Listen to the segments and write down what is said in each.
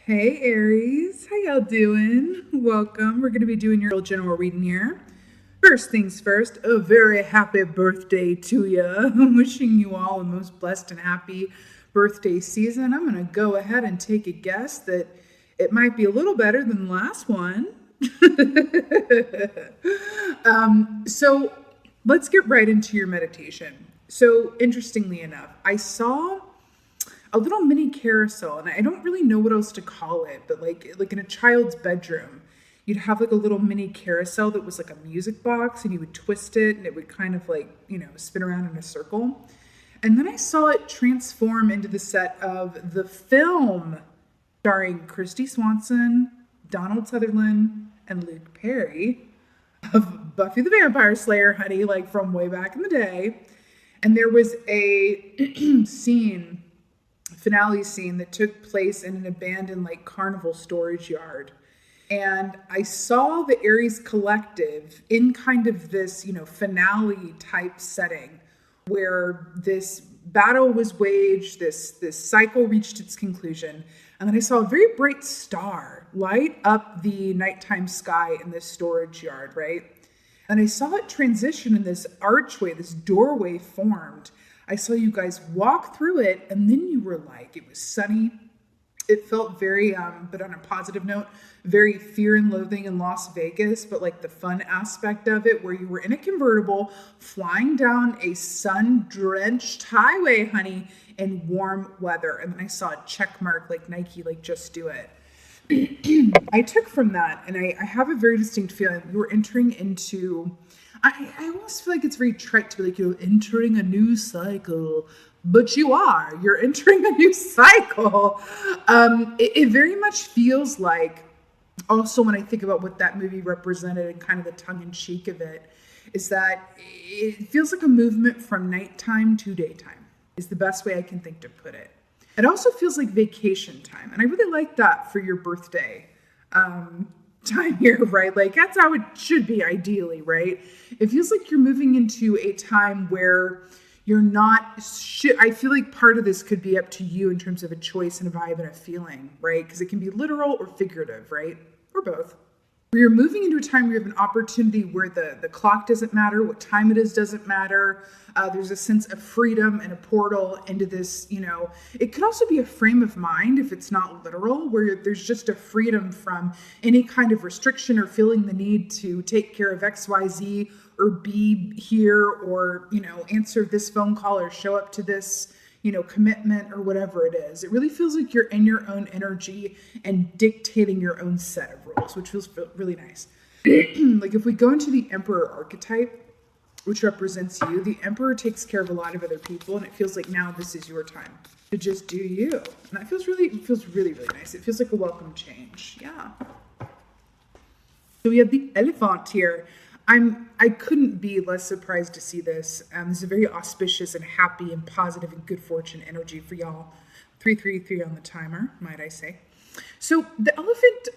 Hey Aries, how y'all doing? Welcome. We're going to be doing your general reading here. First things first, a very happy birthday to you. I'm wishing you all a most blessed and happy birthday season. I'm going to go ahead and take a guess that it might be a little better than the last one. So let's get right into your meditation. So interestingly enough, I saw a little mini carousel, and I don't really know what else to call it, but like in a child's bedroom, you'd have like a little mini carousel that was like a music box, and you would twist it and it would kind of like, spin around in a circle. And then I saw it transform into the set of the film starring Christy Swanson, Donald Sutherland, and Luke Perry of Buffy the Vampire Slayer, honey, like from way back in the day. And there was a finale scene that took place in an abandoned like carnival storage yard. And I saw the Aries collective in kind of this, finale type setting where this battle was waged, this cycle reached its conclusion. And then I saw a very bright star light up the nighttime sky in this storage yard, right? And I saw it transition in this archway, this doorway formed. I saw you guys walk through it, and then you were like, it was sunny. It felt very, but on a positive note, very Fear and Loathing in Las Vegas, but like the fun aspect of it where you were in a convertible flying down a sun-drenched highway, honey, in warm weather. And then I saw a check mark like Nike, like just do it. I took from that, and I have a very distinct feeling. You were entering into... I almost feel like it's very trite to be like, you're entering a new cycle, but you're entering a new cycle. It very much feels like, also when I think about what that movie represented and kind of the tongue in cheek of it, is that it feels like a movement from nighttime to daytime is the best way I can think to put it. It also feels like vacation time. And I really like that for your birthday time here, right? Like that's how it should be ideally, right? It feels like you're moving into a time where you're not, I feel like part of this could be up to you in terms of a choice and a vibe and a feeling, right? Because it can be literal or figurative, right? Or both. Where you're moving into a time where you have an opportunity where the clock doesn't matter, what time it is doesn't matter. There's a sense of freedom and a portal into this, it could also be a frame of mind if it's not literal, where there's just a freedom from any kind of restriction or feeling the need to take care of XYZ or be here or, answer this phone call or show up to this, commitment or whatever it is. It really feels like you're in your own energy and dictating your own set of rules, which feels really nice. Like if we go into the Emperor archetype, which represents you, the Emperor takes care of a lot of other people, and it feels like now this is your time to just do you. And that feels really, really nice. It feels like a welcome change. Yeah. So we have the Elephant here. I couldn't be less surprised to see this. This is a very auspicious and happy and positive and good fortune energy for y'all. 333 on the timer, might I say. So the Elephant,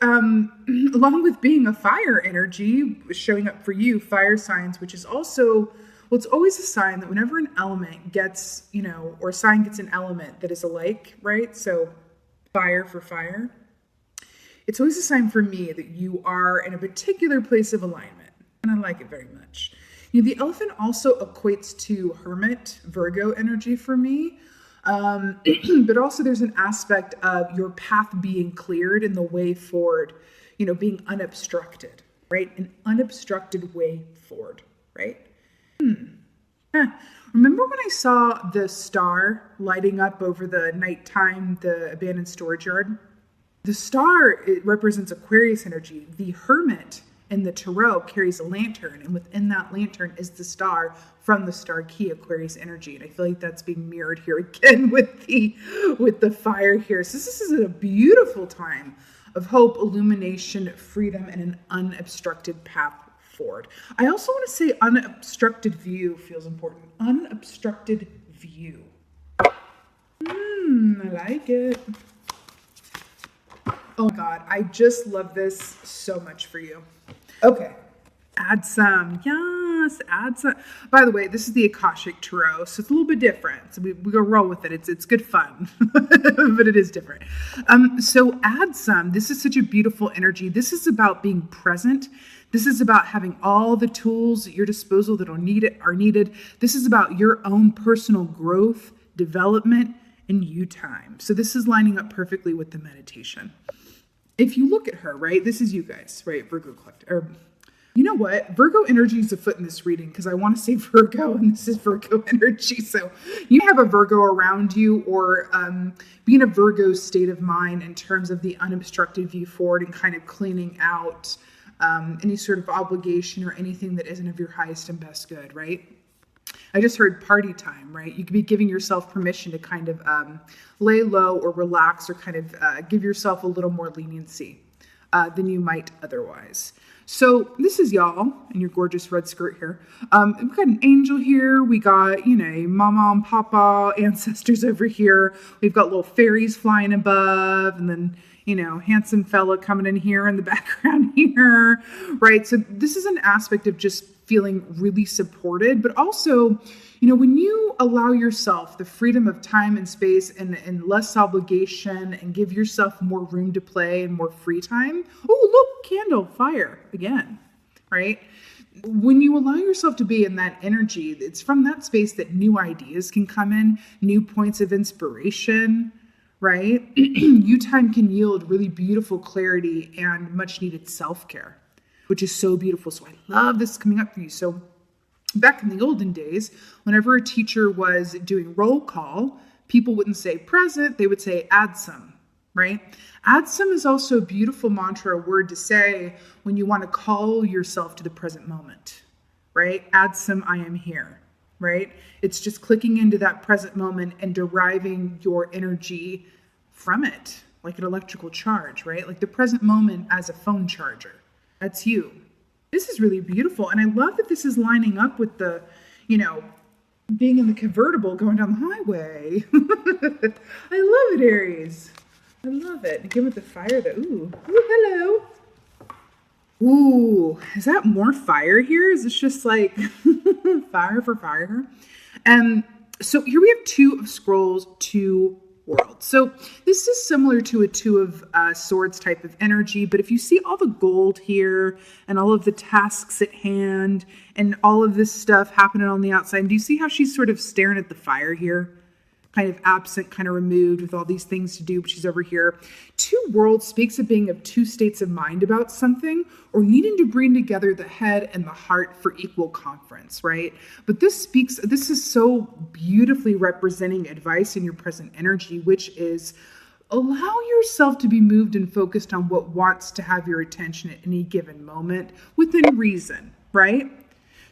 along with being a fire energy, showing up for you, fire signs, which is also, it's always a sign that whenever an element gets, or a sign gets an element that is alike, right? So fire for fire. It's always a sign for me that you are in a particular place of alignment. And I like it very much. The Elephant also equates to Hermit, Virgo energy for me. But also there's an aspect of your path being cleared and the way forward, being unobstructed, right? An unobstructed way forward, right? Remember when I saw the star lighting up over the nighttime, the abandoned storage yard? The star, it represents Aquarius energy. The Hermit in the tarot carries a lantern, and within that lantern is the star from the star key, Aquarius energy. And I feel like that's being mirrored here again with the fire here. So this is a beautiful time of hope, illumination, freedom, and an unobstructed path forward. I also want to say unobstructed view feels important. Unobstructed view. I like it. Oh my God, I just love this so much for you. Okay, add some add some. By the way, this is the Akashic Tarot, so it's a little bit different. So we go roll with it. It's good fun, but it is different. So add some. This is such a beautiful energy. This is about being present. This is about having all the tools at your disposal that are needed. This is about your own personal growth, development, and you time. So this is lining up perfectly with the meditation. If you look at her, right, this is you guys, right, Virgo collective, or you know what, Virgo energy is afoot in this reading because I want to say Virgo and this is Virgo energy. So you have a Virgo around you, or be in a Virgo state of mind in terms of the unobstructed view forward and kind of cleaning out any sort of obligation or anything that isn't of your highest and best good, right? I just heard party time, right? You could be giving yourself permission to kind of lay low or relax, or kind of give yourself a little more leniency than you might otherwise. So this is y'all in your gorgeous red skirt here. We've got an angel here. We got, mama and papa, ancestors over here. We've got little fairies flying above, and then, handsome fella coming in here in the background here, right? So this is an aspect of just feeling really supported, but also, when you allow yourself the freedom of time and space and less obligation and give yourself more room to play and more free time. Oh, look, candle, fire again, right? When you allow yourself to be in that energy, it's from that space that new ideas can come in, new points of inspiration, right? You time can yield really beautiful clarity and much needed self-care, which is so beautiful. So I love this coming up for you. So back in the olden days, whenever a teacher was doing roll call, people wouldn't say present, they would say add some, right? Add some is also a beautiful mantra, a word to say when you want to call yourself to the present moment, right? Add some, I am here, right? It's just clicking into that present moment and deriving your energy from it, like an electrical charge, right? Like the present moment as a phone charger. That's you. This is really beautiful. And I love that this is lining up with the, being in the convertible going down the highway. I love it, Aries. I love it. Again with the fire, ooh, hello. Ooh, is that more fire here? Is this just like fire for fire? So here we have Two of Scrolls, Two Worlds. So this is similar to a Two of Swords type of energy, but if you see all the gold here and all of the tasks at hand and all of this stuff happening on the outside, do you see how she's sort of staring at the fire here? Kind of absent, kind of removed with all these things to do, but she's over here. Two Worlds speaks of being of two states of mind about something, or needing to bring together the head and the heart for equal conference, right? But this is so beautifully representing advice in your present energy, which is allow yourself to be moved and focused on what wants to have your attention at any given moment within reason, right?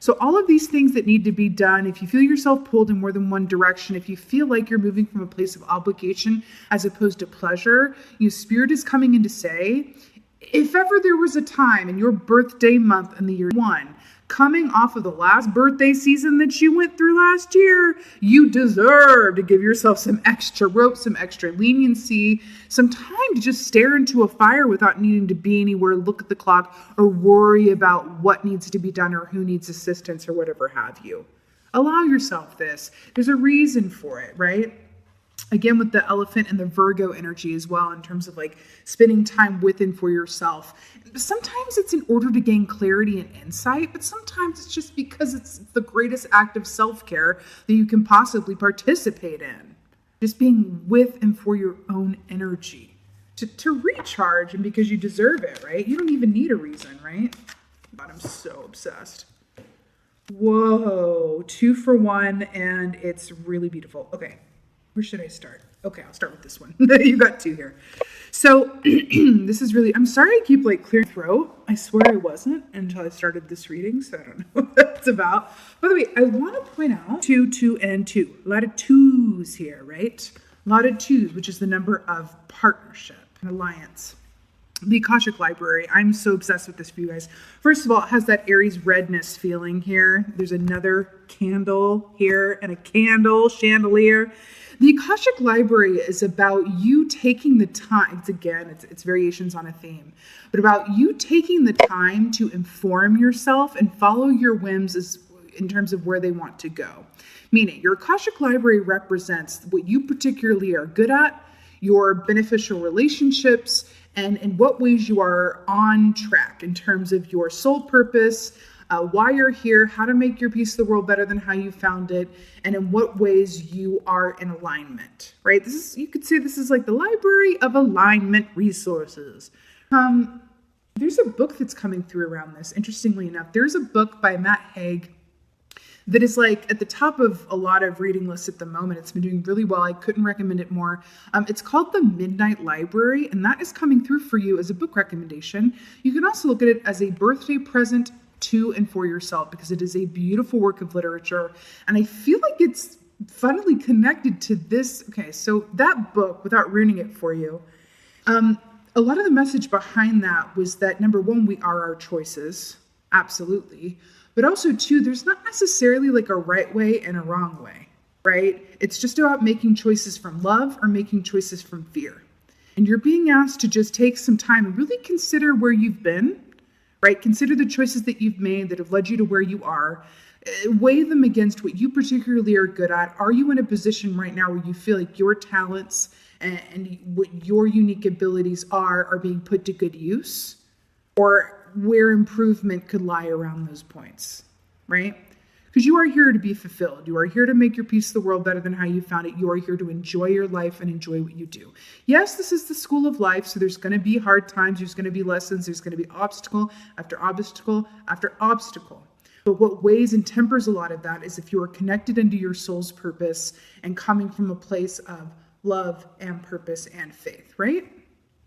So all of these things that need to be done, if you feel yourself pulled in more than one direction, if you feel like you're moving from a place of obligation as opposed to pleasure, Spirit is coming in to say, if ever there was a time in your birthday month in the year one, coming off of the last birthday season that you went through last year, you deserve to give yourself some extra rope, some extra leniency, some time to just stare into a fire without needing to be anywhere, look at the clock, or worry about what needs to be done or who needs assistance or whatever have you. Allow yourself this. There's a reason for it, right? Again, with the elephant and the Virgo energy as well, in terms of like spending time with and for yourself. Sometimes it's in order to gain clarity and insight, but sometimes it's just because it's the greatest act of self-care that you can possibly participate in. Just being with and for your own energy. To recharge, and because you deserve it, right? You don't even need a reason, right? God, I'm so obsessed. Whoa, 2 for 1, and it's really beautiful. Okay. Where should I start? Okay, I'll start with this one. You got 2 here. So this is really, I'm sorry I keep like clearing throat. I swear I wasn't until I started this reading, so I don't know what that's about. By the way, I want to point out 2, 2, and 2. A lot of 2s here, right? A lot of 2s, which is the number of partnership and alliance. The Akashic Library, I'm so obsessed with this for you guys. First of all, it has that Aries redness feeling here. There's another candle here and a candle chandelier. The Akashic Library is about you taking the time, it's variations on a theme, but about you taking the time to inform yourself and follow your whims in terms of where they want to go. Meaning your Akashic library represents what you particularly are good at, your beneficial relationships, and in what ways you are on track in terms of your soul purpose, why you're here, how to make your piece of the world better than how you found it, and in what ways you are in alignment, right? You could say this is like the library of alignment resources. There's a book that's coming through around this. Interestingly enough, there's a book by Matt Haig that is like at the top of a lot of reading lists at the moment. It's been doing really well. I couldn't recommend it more. It's called The Midnight Library, and that is coming through for you as a book recommendation. You can also look at it as a birthday present to and for yourself, because it is a beautiful work of literature. And I feel like it's funnily connected to this. Okay, so that book, without ruining it for you, a lot of the message behind that was that, number one, we are our choices. Absolutely. But also, two, there's not necessarily like a right way and a wrong way, right? It's just about making choices from love or making choices from fear. And you're being asked to just take some time and really consider where you've been, right? Consider the choices that you've made that have led you to where you are. Weigh them against what you particularly are good at. Are you in a position right now where you feel like your talents and what your unique abilities are being put to good use? Or where improvement could lie around those points, right? Because you are here to be fulfilled. You are here to make your piece of the world better than how you found it. You are here to enjoy your life and enjoy what you do. Yes, this is the school of life, so there's going to be hard times. There's going to be lessons. There's going to be obstacle after obstacle after obstacle. But what weighs and tempers a lot of that is if you are connected into your soul's purpose and coming from a place of love and purpose and faith, right?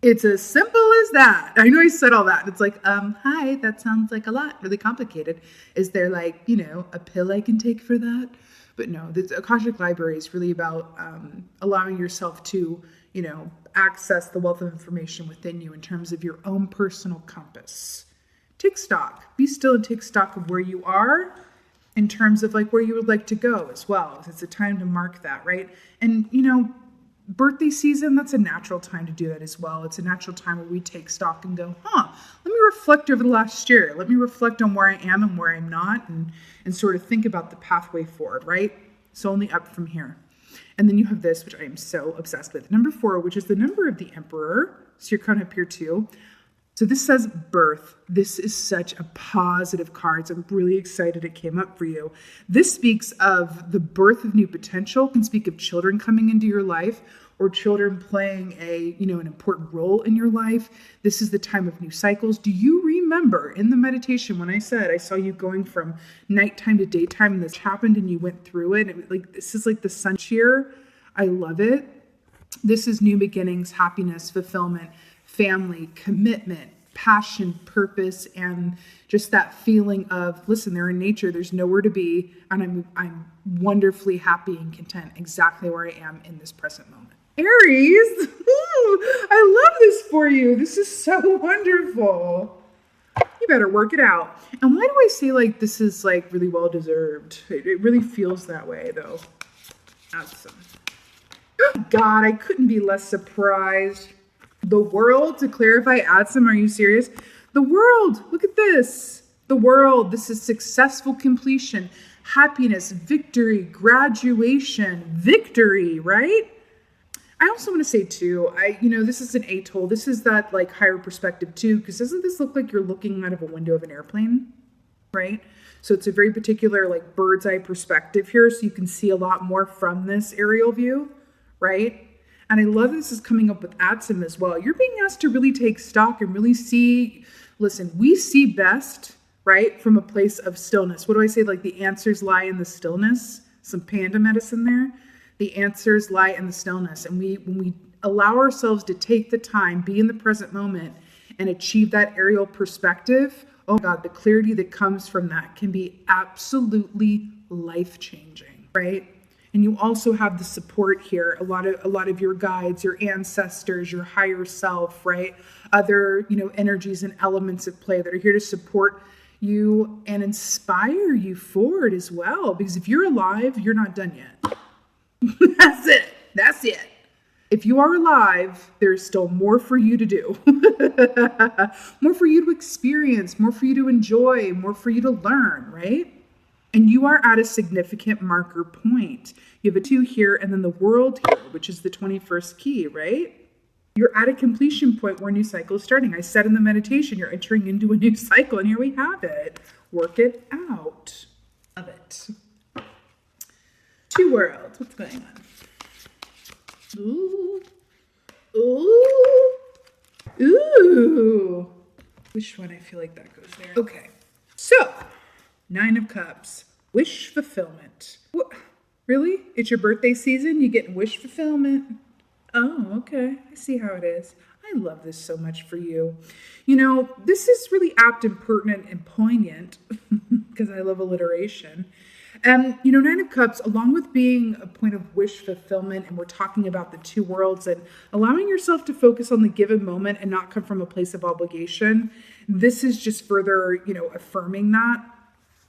It's as simple as that. I know I said all that. It's like, hi, that sounds like a lot, really complicated. Is there like, a pill I can take for that? But no, the Akashic Library is really about allowing yourself to, access the wealth of information within you in terms of your own personal compass. Take stock. Be still and take stock of where you are in terms of like where you would like to go as well. It's a time to mark that, right? And, birthday season, that's a natural time to do that as well. It's a natural time where we take stock and go, let me reflect over the last year. Let me reflect on where I am and where I'm not and sort of think about the pathway forward, right? It's only up from here. And then you have this, which I am so obsessed with. Number 4, which is the number of the Emperor. So you're kind of up here too. So this says birth. This is such a positive card. So I'm really excited it came up for you. This speaks of the birth of new potential. It can speak of children coming into your life or children playing an important role in your life. This is the time of new cycles. Do you remember in the meditation when I said I saw you going from nighttime to daytime and this happened and you went through it? This is like the sun cheer. I love it. This is new beginnings, happiness, fulfillment, family, commitment, passion, purpose, and just that feeling of, listen, they're in nature, there's nowhere to be, and I'm wonderfully happy and content exactly where I am in this present moment. Aries, I love this for you. This is so wonderful. You better work it out. And why do I say like this is like really well deserved? It really feels that way though. Awesome. God, I couldn't be less surprised. The world, to clarify, add some, are you serious? The world, look at this. The world, this is successful completion, happiness, victory, graduation, victory, right? I also want to say too, this is an atoll. This is that like higher perspective too, because doesn't this look like you're looking out of a window of an airplane, right? So it's a very particular like bird's eye perspective here. So you can see a lot more from this aerial view, right? And I love this is coming up with Atsum as well. You're being asked to really take stock and really see, listen, we see best, right, from a place of stillness. What do I say? Like the answers lie in the stillness. Some panda medicine there. The answers lie in the stillness. And when we allow ourselves to take the time, be in the present moment, and achieve that aerial perspective, oh God, the clarity that comes from that can be absolutely life-changing, right? And you also have the support here, a lot of your guides, your ancestors, your higher self, right? Other, energies and elements at play that are here to support you and inspire you forward as well. Because if you're alive, you're not done yet. That's it. If you are alive, there's still more for you to do. More for you to experience, more for you to enjoy, more for you to learn, right? And you are at a significant marker point. You have a 2 here and then the world here, which is the 21st key, right? You're at a completion point where a new cycle is starting. I said in the meditation, you're entering into a new cycle, and here we have it. Work it out. Love it. 2 worlds. What's going on? Ooh. Ooh. Ooh. Which one? I feel like that goes there. Okay. So, 9 of Cups. Wish fulfillment. What? Really? It's your birthday season? You get wish fulfillment? Oh, okay. I see how it is. I love this so much for you. You know, this is really apt and pertinent and poignant because I love alliteration. And, you know, 9 of Cups, along with being a point of wish fulfillment, and we're talking about the 2 worlds and allowing yourself to focus on the given moment and not come from a place of obligation, this is just further, you know, affirming that.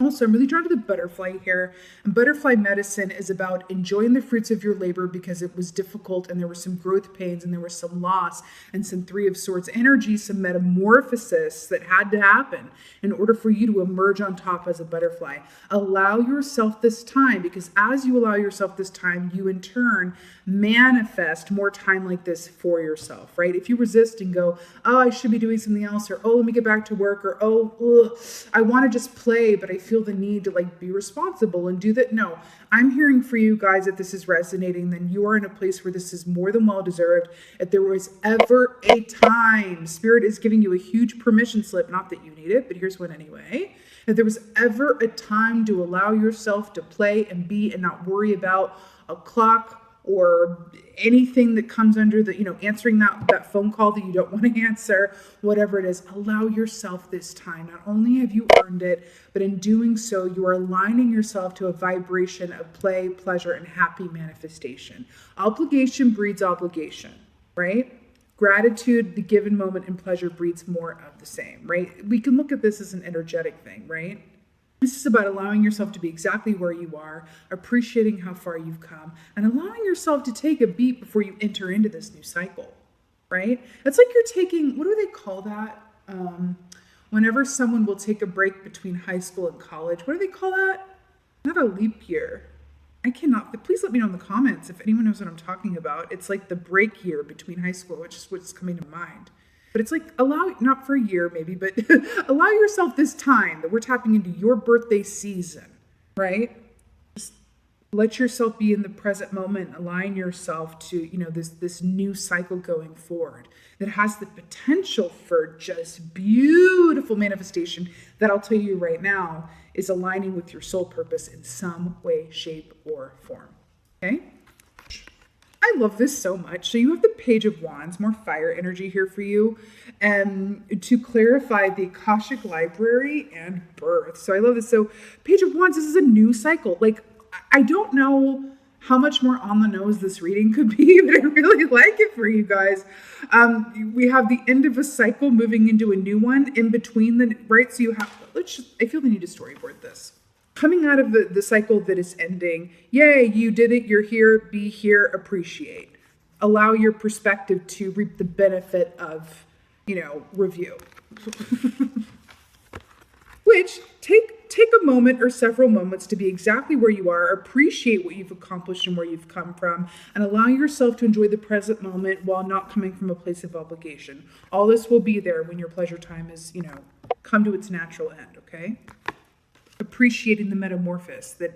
Also, I'm really drawn to the butterfly here. And butterfly medicine is about enjoying the fruits of your labor because it was difficult and there were some growth pains and there was some loss and some 3 of Swords energy, some metamorphosis that had to happen in order for you to emerge on top as a butterfly. Allow yourself this time, because as you allow yourself this time, you in turn manifest more time like this for yourself, right? If you resist and go, oh, I should be doing something else, or oh, let me get back to work, or oh, ugh, I want to just play, but I feel the need to like be responsible and do that. No, I'm hearing for you guys that this is resonating, then you are in a place where this is more than well deserved. If there was ever a time, Spirit is giving you a huge permission slip, not that you need it, but here's one anyway. If there was ever a time to allow yourself to play and be and not worry about a clock or anything that comes under the, you know, answering that phone call that you don't want to answer, whatever it is, allow yourself this time. Not only have you earned it, but in doing so, you are aligning yourself to a vibration of play, pleasure, and happy manifestation. Obligation breeds obligation, right? Gratitude, the given moment, and pleasure breeds more of the same, right? We can look at this as an energetic thing, right? This is about allowing yourself to be exactly where you are, appreciating how far you've come, and allowing yourself to take a beat before you enter into this new cycle, right? It's like you're taking, what do they call that? Whenever someone will take a break between high school and college, what do they call that? Not a leap year. I cannot, please let me know in the comments if anyone knows what I'm talking about. It's like the break year between high school, which is what's coming to mind. But it's like, allow, not for a year maybe, but allow yourself this time that we're tapping into your birthday season, right? Just let yourself be in the present moment, align yourself to, you know, this new cycle going forward that has the potential for just beautiful manifestation that I'll tell you right now is aligning with your soul purpose in some way, shape, or form, okay? I love this so much. So you have the Page of Wands, more fire energy here for you, and to clarify the Akashic Library and birth. So I love this. So Page of Wands, this is a new cycle. Like, I don't know how much more on the nose this reading could be, but I really like it for you guys. We have the end of a cycle moving into a new one in between the, right? So you have, I feel the need to storyboard this. Coming out of the cycle that is ending, yay, you did it, you're here, be here, appreciate. Allow your perspective to reap the benefit of, you know, review. Which, take a moment or several moments to be exactly where you are, appreciate what you've accomplished and where you've come from, and allow yourself to enjoy the present moment while not coming from a place of obligation. All this will be there when your pleasure time is, you know, come to its natural end, okay? Appreciating the metamorphose that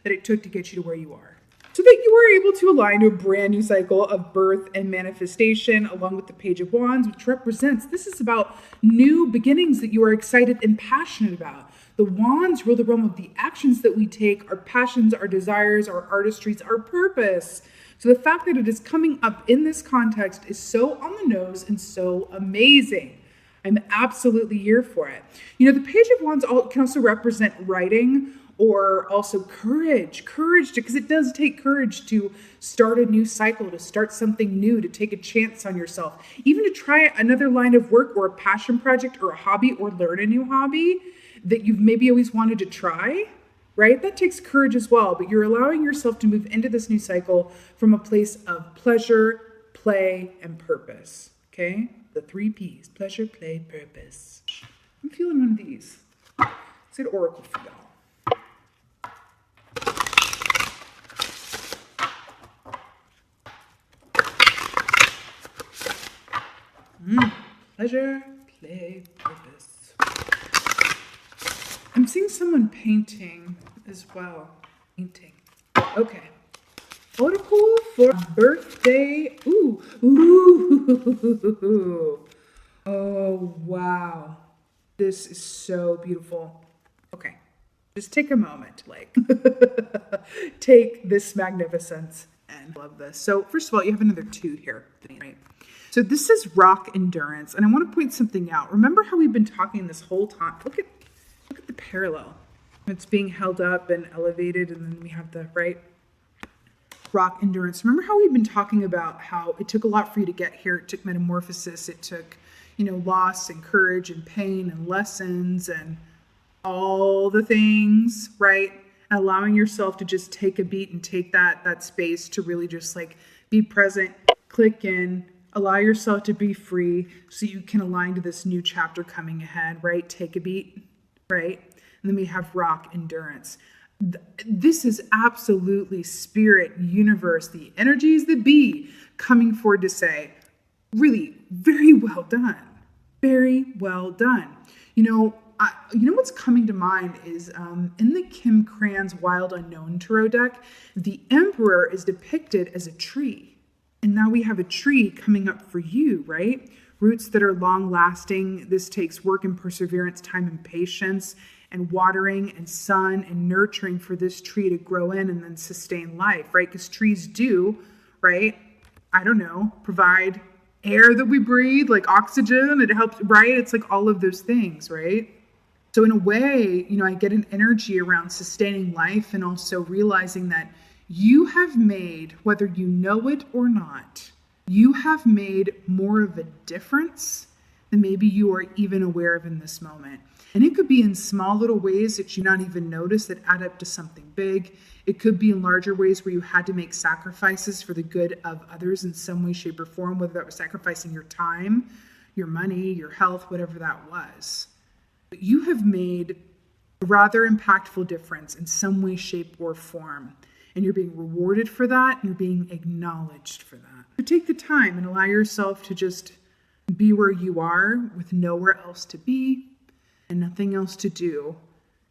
it took to get you to where you are, so that you are able to align to a brand new cycle of birth and manifestation, along with the Page of Wands, which represents, this is about new beginnings that you are excited and passionate about. The wands rule the realm of the actions that we take, our passions, our desires, our artistries, our purpose. So the fact that it is coming up in this context is so on the nose and so amazing. I'm absolutely here for it. You know, the Page of Wands can also represent writing or also courage, because it does take courage to start a new cycle, to start something new, to take a chance on yourself, even to try another line of work or a passion project or a hobby or learn a new hobby that you've maybe always wanted to try, right? That takes courage as well, but you're allowing yourself to move into this new cycle from a place of pleasure, play, and purpose, okay? The 3 P's, pleasure, play, purpose. I'm feeling one of these. Let's get Oracle for y'all. Pleasure, play, purpose. I'm seeing someone painting as well. Painting. Okay. Oracle for birthday. Ooh. Ooh. Oh, wow. This is so beautiful. Okay. Just take a moment, like, take this magnificence and love this. So first of all, you have another 2 here, right? So this is rock endurance, and I want to point something out. Remember how we've been talking this whole time? Look at the parallel. It's being held up and elevated, and then we have the right rock endurance. Remember how we've been talking about how it took a lot for you to get here? It took metamorphosis. It took, loss and courage and pain and lessons and all the things, right? And allowing yourself to just take a beat and take that space to really just like be present, click in, allow yourself to be free so you can align to this new chapter coming ahead, right? Take a beat, right? And then we have rock endurance. This is absolutely spirit, universe, the energies that be coming forward to say, really, very well done. Very well done. What's coming to mind is in the Kim Cran's Wild Unknown Tarot deck, the Emperor is depicted as a tree. And now we have a tree coming up for you, right? Roots that are long lasting. This takes work and perseverance, time and patience, and watering and sun and nurturing for this tree to grow in and then sustain life, right? Because trees do, right? Provide air that we breathe, like oxygen. It helps, right? It's like all of those things, right? So in a way, I get an energy around sustaining life and also realizing that you have made, whether you know it or not, you have made more of a difference than maybe you are even aware of in this moment. And it could be in small little ways that you not even notice that add up to something big. It could be in larger ways where you had to make sacrifices for the good of others in some way, shape, or form, whether that was sacrificing your time, your money, your health, whatever that was. But you have made a rather impactful difference in some way, shape, or form. And you're being rewarded for that, and you're being acknowledged for that. So take the time and allow yourself to just be where you are with nowhere else to be and nothing else to do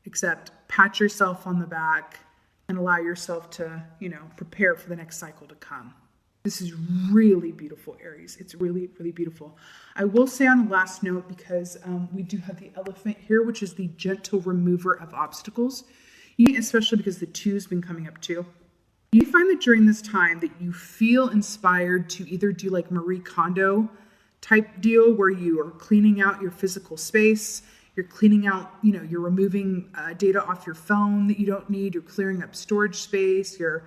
except pat yourself on the back and allow yourself to, prepare for the next cycle to come. This is really beautiful, Aries. It's really, really beautiful. I will say on the last note, because we do have the elephant here, which is the gentle remover of obstacles. Especially because the 2's been coming up too. You find that during this time that you feel inspired to either do like Marie Kondo type deal where you are cleaning out your physical space, you're cleaning out, you're removing data off your phone that you don't need, you're clearing up storage space, you're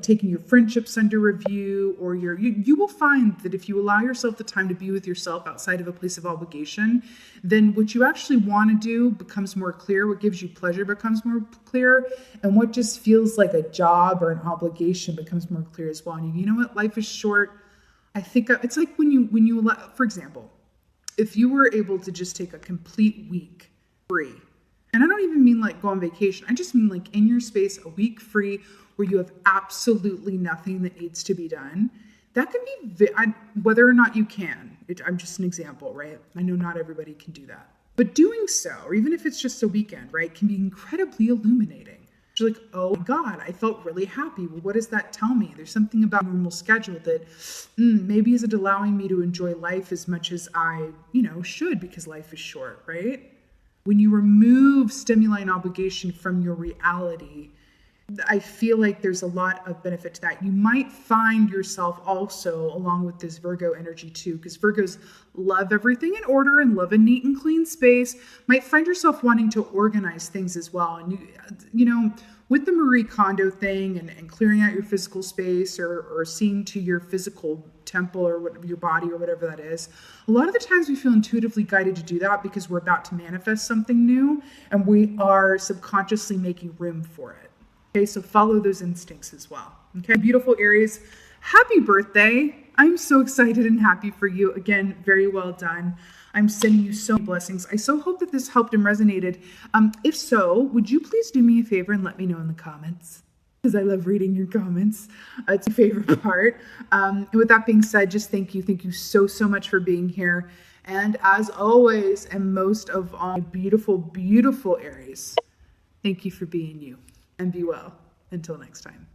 taking your friendships under review, or you will find that if you allow yourself the time to be with yourself outside of a place of obligation, then what you actually want to do becomes more clear. What gives you pleasure becomes more clear, and what just feels like a job or an obligation becomes more clear as well. And you know what? Life is short. I think it's like when you allow, for example, if you were able to just take a complete week free, and I don't even mean like go on vacation. I just mean like in your space, a week free, where you have absolutely nothing that needs to be done. That can be, whether or not you can, I'm just an example, right? I know not everybody can do that. But doing so, or even if it's just a weekend, right, can be incredibly illuminating. You're like, oh my God, I felt really happy. Well, what does that tell me? There's something about normal schedule that maybe isn't allowing me to enjoy life as much as I, should, because life is short, right? When you remove stimuli and obligation from your reality, I feel like there's a lot of benefit to that. You might find yourself also, along with this Virgo energy too, because Virgos love everything in order and love a neat and clean space, might find yourself wanting to organize things as well. And with the Marie Kondo thing and clearing out your physical space or seeing to your physical temple or your body or whatever that is, a lot of the times we feel intuitively guided to do that because we're about to manifest something new and we are subconsciously making room for it. Okay, so follow those instincts as well. Okay, beautiful Aries, happy birthday. I'm so excited and happy for you. Again, very well done. I'm sending you so many blessings. I so hope that this helped and resonated. If so, would you please do me a favor and let me know in the comments? Because I love reading your comments. It's my favorite part. And with that being said, just thank you. Thank you so, so much for being here. And as always, and most of all, beautiful, beautiful Aries, thank you for being you. And be well. Until next time.